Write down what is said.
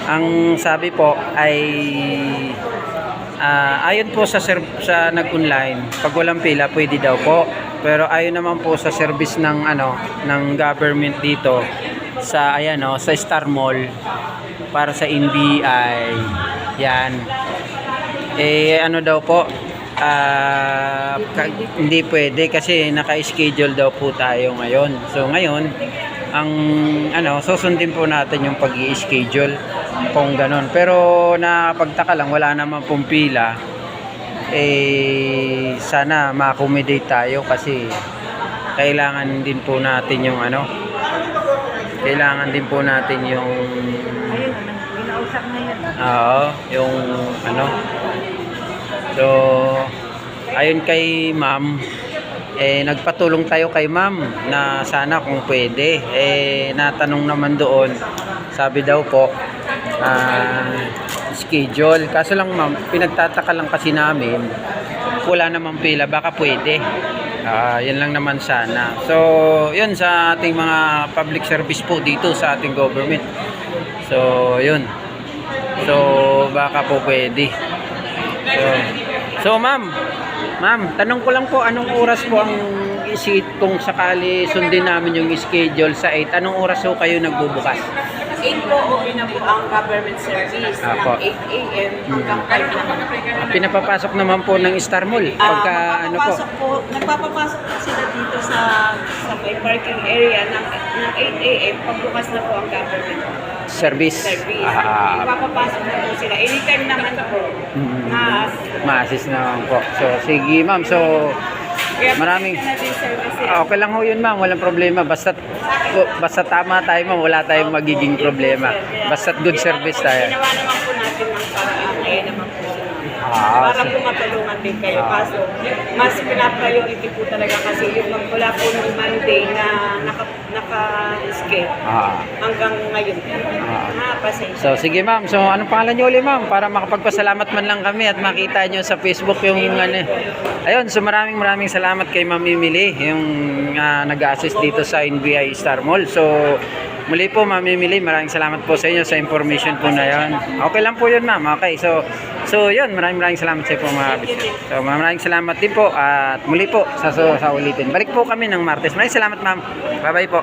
Ang sabi po ay ayon po sa nag-online, pag walang pila pwede daw po. Pero ayon naman po sa service ng ng government dito sa sa Star Mall para sa NBI. Yan. Daw po hindi pwede kasi naka-schedule daw po tayo ngayon. So ngayon ang susundin po natin yung pag-i-schedule kung ganon. Pero napagtaka lang, wala naman pong pila. Sana ma-accommodate tayo kasi kailangan din po natin yung kailangan din po natin yung Ginausap na yun. yung so ayun kay ma'am, nagpatulong tayo kay ma'am na sana kung pwede. Natanong naman doon, sabi daw po schedule. Kaso lang ma'am, pinagtataka lang kasi namin, wala namang pila, baka pwede. Yan lang naman sana. So yun sa ating mga public service po dito sa ating government. So yun, so baka po pwede. So ma'am, tanong ko lang po, anong oras po ang kung sakali sundin namin yung schedule sa 8, anong oras po kayo nagbubukas? 8 po, open na po ang government service ng 8 a.m. hanggang 5 na. Pinapapasok naman po ng Star Mall pagka nagpapapasok po sila dito sa may parking area ng 8 a.m. pagbukas na po ang government service. Nagpapapasok na po sila. Anytime naman po. Ma-assist naman po. So sige ma'am, so maraming okay lang ho yun ma'am, walang problema, basta tama tayo ma'am, wala tayong magiging problema, basta good service tayo. Ginawa naman po natin ng paraan, kaya naman po sila para po matulungan din kayo. Kaso mas pina-priority po talaga kasi yung magmula po ng Monday na naka-schedule hanggang ngayon. Pasensya. So sige ma'am, so anong pangalan niyo ulit ma'am para makapagpasalamat man lang kami at makita niyo sa Facebook yung ayun. So maraming salamat kay Ma'am Emily yung nag-assist dito sa NBI Star Mall. So muli po Ma'am Emily, maraming salamat po sa inyo sa information po na yun. Okay lang po yun ma'am. Okay, so yun, maraming salamat sa iyo po mga bisita. So maraming salamat din po at muli po sa ulitin. Balik po kami ng Martes. Maraming salamat ma'am. Bye bye po.